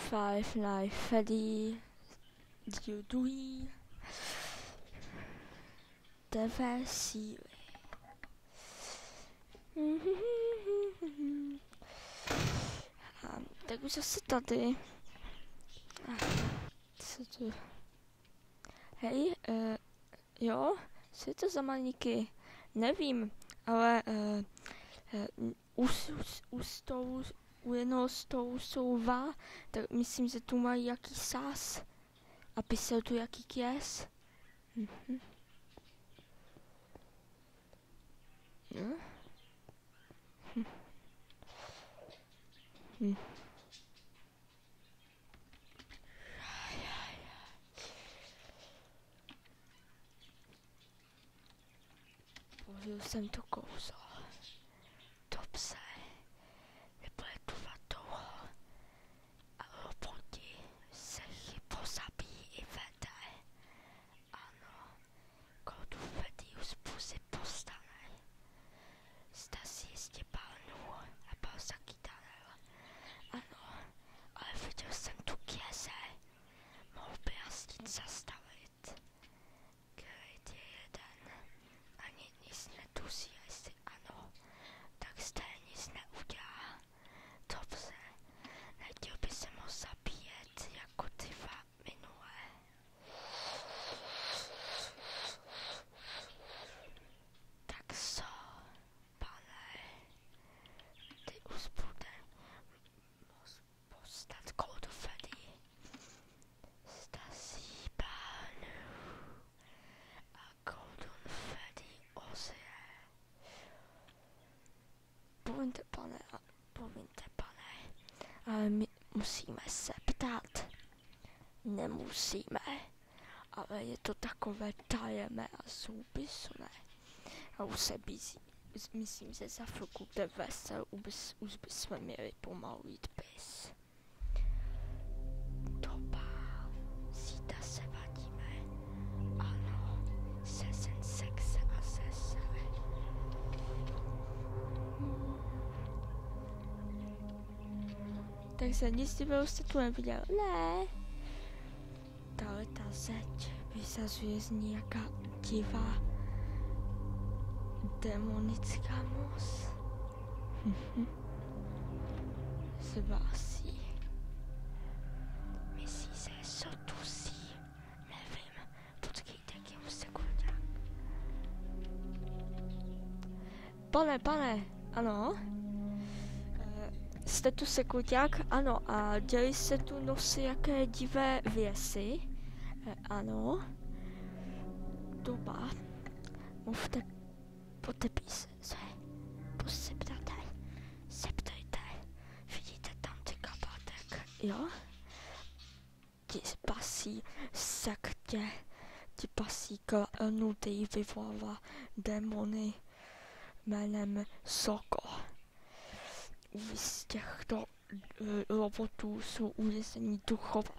Five Nights at Freddy, díl druhý, 9. síly. Tak už zase tady. Co to? Hej, jo, co je to za maníky? Nevím, ale u jednoho stolu jsou dva, tak myslím, že tu mají jaký sás. A písal tu jaký kvěs. Použil jsem to kouzlo. Dobře. Nebude trvat dlouho. A roboti se pozabíjí i vede. Ano. Kodu Freddy už brzy postane. Zda si jistě pálnul a byl zakýtaný. Ano. Ale viděl jsem tu kěze. Mohl by jasnit zastavit. Krejt je jeden. Ani nic netusí, jestli ano, tak stejně nic neudělá. Dobře, nechtěl by se mohl zabíjet jako ty dva minulé. Tak co, pane, ty už bude postat Cold Freddy. Stasí pánu. A Golden Freddy ozje. Povíte, pane, ale my musíme se ptát. Nemusíme, ale je to takové tajemné a soupisné. A už se bízí. Myslím, že za chvilku jde vesel, už bychom měli pomalu jít pis. Doba, zítra se vadíme. Ano, sezen sexe a sese. Takže nic divného jste tu neviděl? Ne. Tahle ta zeď vysazuje z ní jaká divá demonická moc. Zvásí. Myslí se, co tusí. Nevím. Počkejte, k němu sekundák. Pane, ano? Jste tu sekundák? Ano. A děli se tu nosy jaké divé věci? Ano. Doba. Mluvte po té písence. Septejte. Vidíte tam ty kabátek? Jo? Ti pasí sektě. Ti pasí klanutý vyvolává démony jménem Soko. Z těchto robotů jsou uvězení duchové.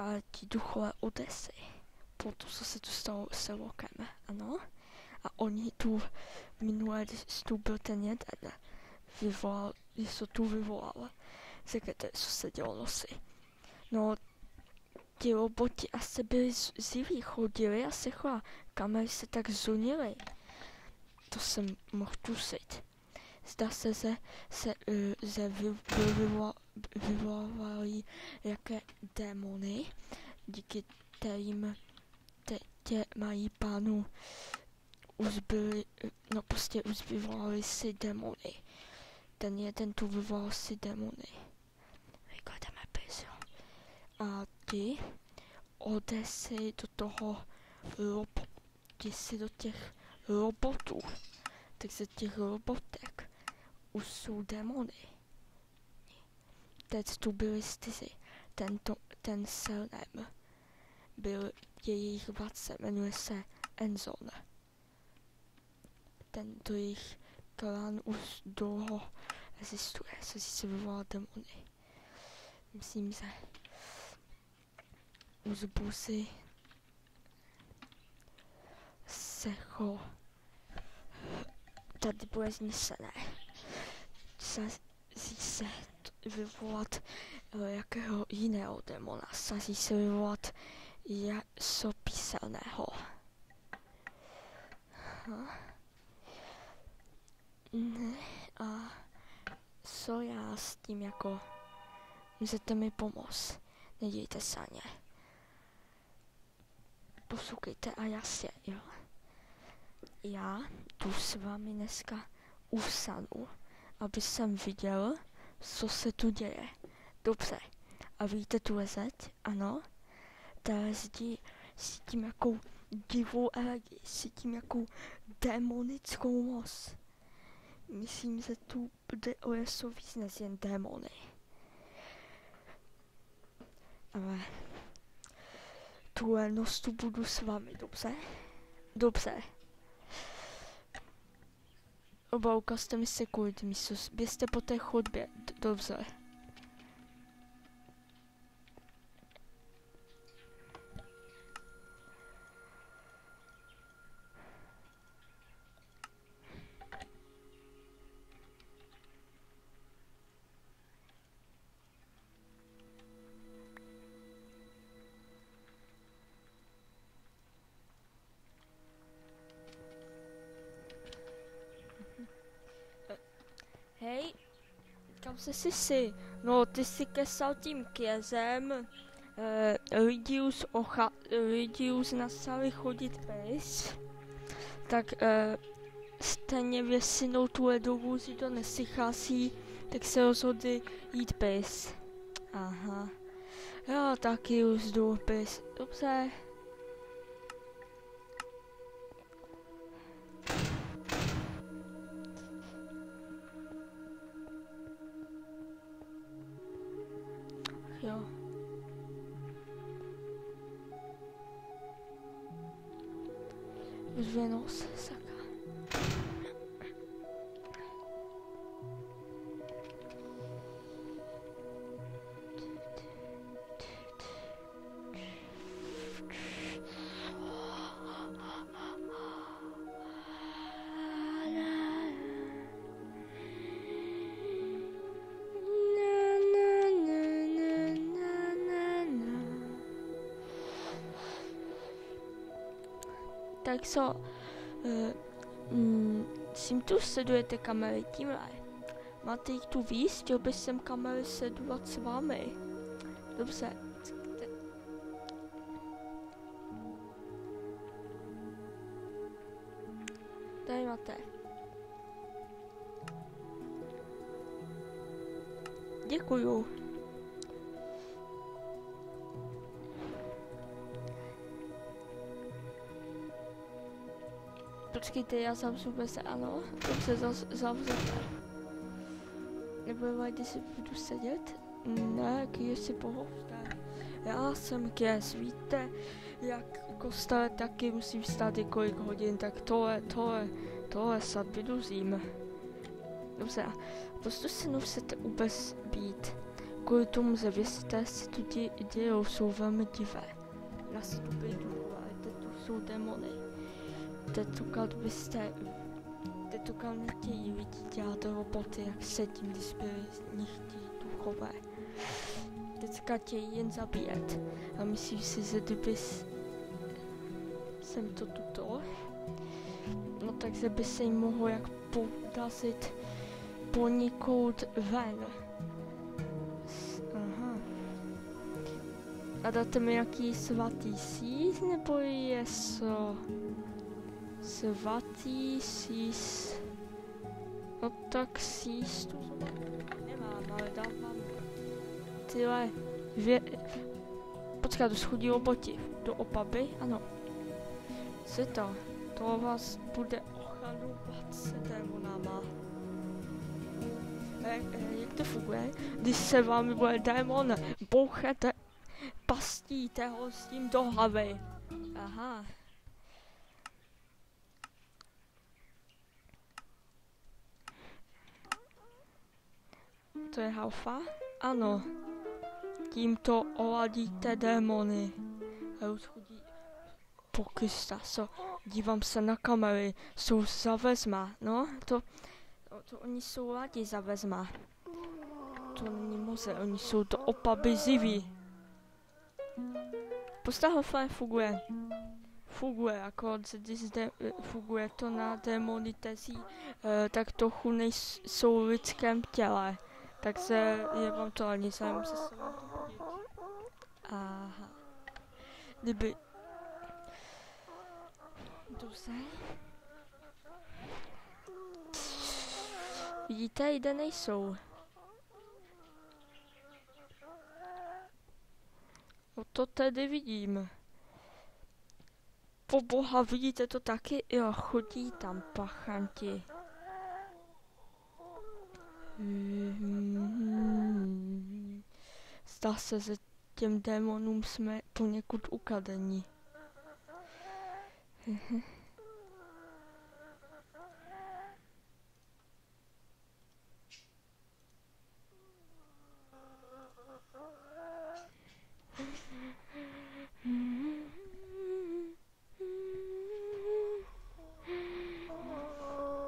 A ti duchové odesy. Proto, co se tu stalo se Lokem, ano? A oni tu minule, když tu byl ten jeden, vyvolal. Řekněte, co se dělo nosy. No, ti roboti asi byli zlí, chodili a se chovali. Kamery se tak zunily. To jsem mohl tusit. Zdá se, že vyvolávají jaké démony, díky kterým tě mají pánu už vyvolali si démony. Ten jeden tu vyvolal si démony. Vyklademe písmo. A ty odesy do těch robotů. Takže těch robotek už jsou démony. Teď tu byli 4. Ten Selnem byl jejich vladce, jmenuje se Enzon. Tento jejich klan už dlouho existuje, se vyvolal démony. Myslím, že už busy tady bude znesené. se vyvolat jakého jiného démona. Snaží se vyvolat jasopiselného. A co já s tím jako... Můžete mi pomoct. Nedějte se ně. Poslouchejte a jasně, jo. Já tu s vámi dneska usanu, aby jsem viděl, co se tu děje. Dobře. A víte tu zeď? Ano. Té zdi cítím jakou divou energii, cítím jakou démonickou moc. Myslím, že tu jde o něco víc než jen démony. Ale tuhle noc tu budu s vámi, dobře? Dobře. Oba ukažte mi sekundy, místo, běžte po té chodbě, dobře. Hej, kam jsi? No, ty jsi kesal tím kězem, lidi už nastali chodit pryč, tak stejně většinou tuhle dobu si to nesychází, tak se rozhodli jít pryč. Aha, já taky už jdu pryč, dobře. Jo. Už Venus, sakra. Tak co, tím tu sledujete kamery tímhle. Máte jich tu víc, chtěl bych sem kamery sledovat s vámi. Dobře. Tady máte. Děkuju. Počkejte, já zavřu se, ano, dobře, zavřete. Nebo když si budu sedět? Ne, když si pohovte. Já jsem Kěs, víte, jak kostele taky musím vstát několik hodin, tak tohle snad vyduzím. Dobře, prostě se musíte vůbec být. Kvůli tomu, že věcité se tu dějou, jsou velmi divé. Já si tu bejdu, ale tu jsou démony. Tentokrát nechtějí lidi dělat roboty, jak sedím, když byli nechtějí duchové. Teďka chtějí jen zabíjet. A myslím si, že kdyby jsem to tuto, no takže by se jim mohlo jak podařit ponikout ven. Aha. A dáte mi nějaký svatý síz, nebo je co? Svatý síz. No tak síz tu nemám, ale dávám. Tyhle počkat, do schodí roboti. Do Opavy? Ano. Co je to? To vás bude ochraňovat se démonama. Jak to funguje? Když se vám bude démon, bouchete, pastíte ho s tím do hlavy. Aha. To je Halfa? Ano. Tímto oladíte démony. A už chodí po Krista, dívám se na kamery, jsou za vezma, no, to oni jsou ladi za vezma. to není moze, oni jsou to opaby ziví. Postava fajn funguje. Funguje, jako když zde funguje to na démony tezí, tak trochu nejsou v lidském těle. Takže je vám to ani zájem se s vámi podívat. Aha. Kdyby... Dobře. Vidíte, jde nejsou. No to tedy vidím. Po boha, vidíte to taky? Jo, chodí tam pachanti. Zdá se, že těm démonům jsme poněkud ukradení.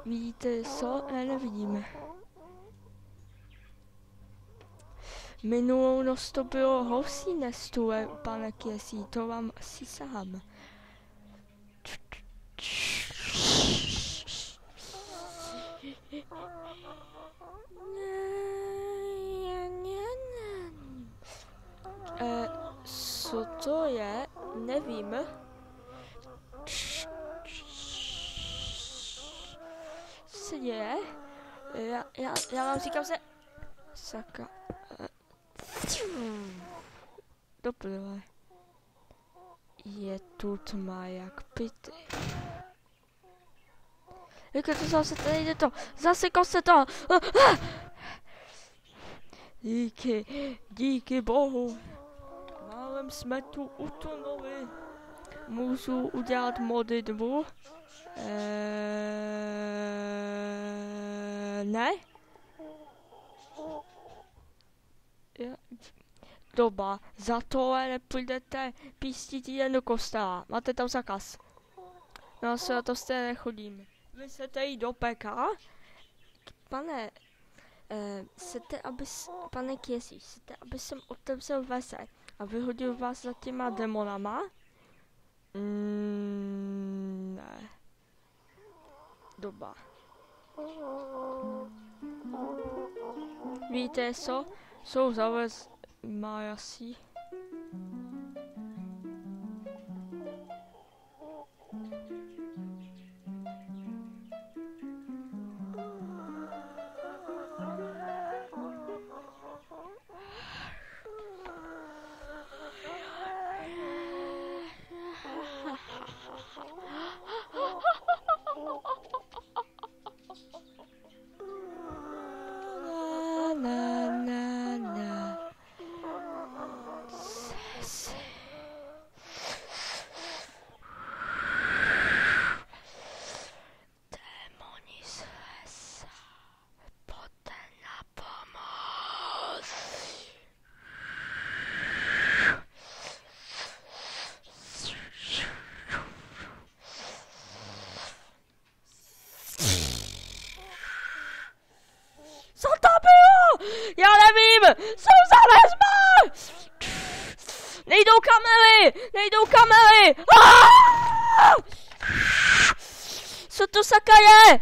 Vidíte co? Ne, nevidíme. Minulou noc to bylo housí nestůle, pane Kiesí, to vám asi sám. Co to je? Nevím. Co se děje? Já vám říkám se... Saka. Dobré. Je tu tma jak pity. Jak to zase tady jde to? Zasekl se to! Díky bohu. Málem jsme tu utonuli. Můžu udělat modlitbu? Ne? Doba, za tohle nepůjdete pístit jen do kostela. Máte tam zakaz. No se na to stejně nechodím. Vy chcete jít do peka? Pane, pane Kiesi, chcete, aby jsem otevřel veze a vyhodil vás za těma demonama? Ne. Doba. Víte co? Jsou zavez Májasí. Já nevím! Jsou za lesma! Nejdou kamely! Nejdou kamely! Co to saka je?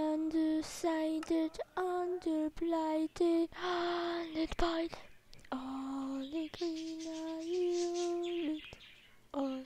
Undecided, underblighted, lit by all the green are you lit on.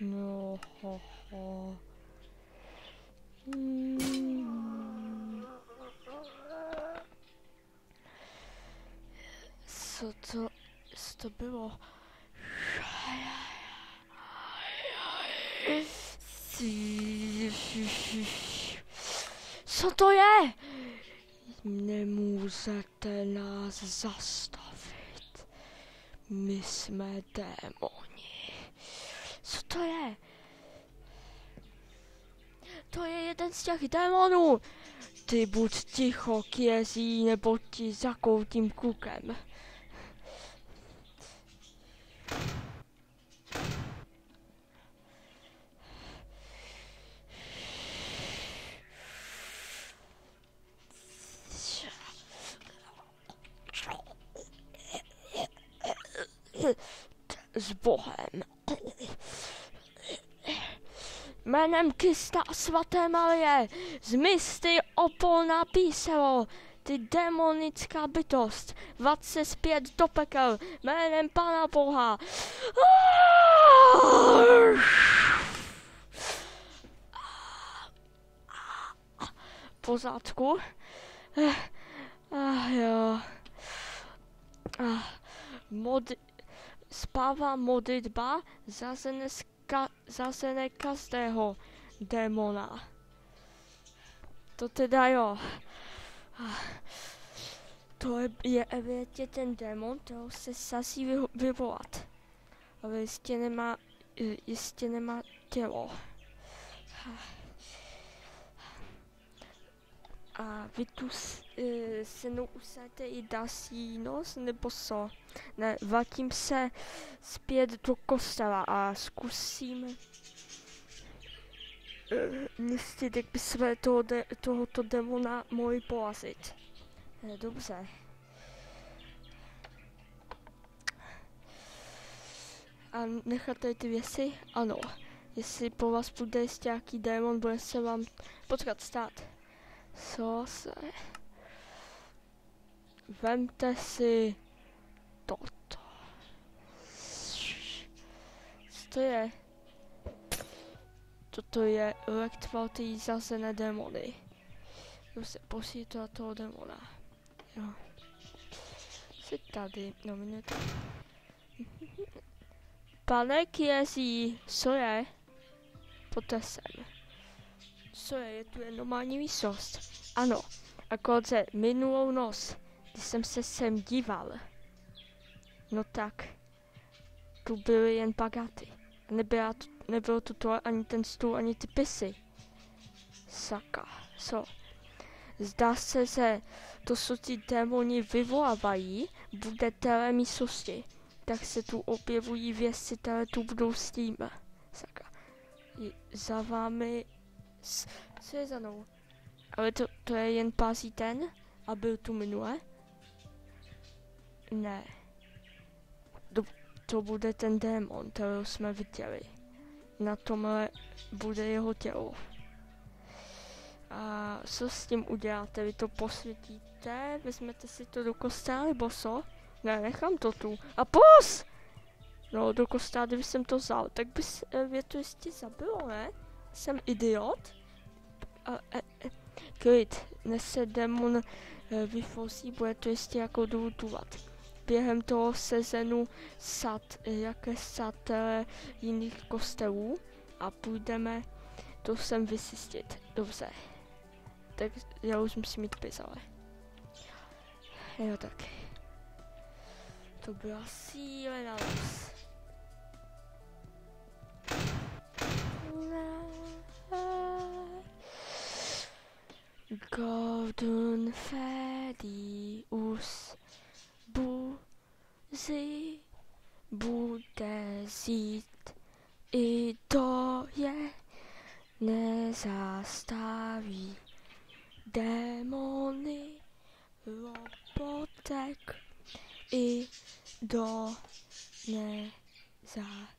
No, ho, ho. Co to bylo? Co to je? Nemůžete nás zastavit. My jsme démoni. Co to je? To je jeden z těch démonů. Ty buď ticho, Kězí, nebo ti zakoutím kukem. S Bohem. Jménem Krista a svaté Marie, zmiz ty opolná píselo, ty démonická bytost, vrať se zpět do pekel, jménem Pana Boha. Pořádku? Jo. Spává modlitba zasene každého démona. To teda jo. To je evidentně ten démon, toho se snaží vyvolat. Ale jistě nemá tělo. A vy tu se mnou usadíte i další noc, nebo co? Ne, vrátím se zpět do kostela a zkusím zjistit, jak by jsme tohoto demona mohli porazit. Dobře. A necháte ty věci? Ano. Jestli po vás bude ještě nějaký démon, bude se vám potkat stát. Co se? Vemte si toto. Co to je? Toto je elektvaltý zasené démony. Jo se posílí to na toho démona. Jo. Jsi tady, no minutu. Pane Kězí, co je? Poté sem. Co je tu je normální místnost. Ano, akorát minulou noc, když jsem se sem díval, no tak, tu byly jen bagáty. Nebylo tu to ani ten stůl, ani ty pisy. Saka, co? Zdá se, že to, co ti démoni vyvolávají, bude té místnosti. Tak se tu objevují věci, které tu budou s tím. Saka. Za vámi... Co je za mnou? Ale to je jen pásí ten? A byl tu minule? Ne. To bude ten démon, kterého jsme viděli. Na tomhle bude jeho tělo. A co s tím uděláte? Vy to posvětíte? Vezmete si to do kostela, nebo co? Ne, nechám to tu. A pos! No, do kostela, kdyby jsem to vzal, tak bys mě to jistě zabilo, ne? Jsem idiot? Klid, než se démon vyfosí, bude to jistě jako důvod. během toho sezenu sad jiných kostelů a půjdeme to sem vysistit. Dobře. Tak já už musím mít pizale. Jo, tak. To byla sílená věc. Golden Fedius Buzi bude zít, i to je nezastaví. Démony lopotek i do nezastaví.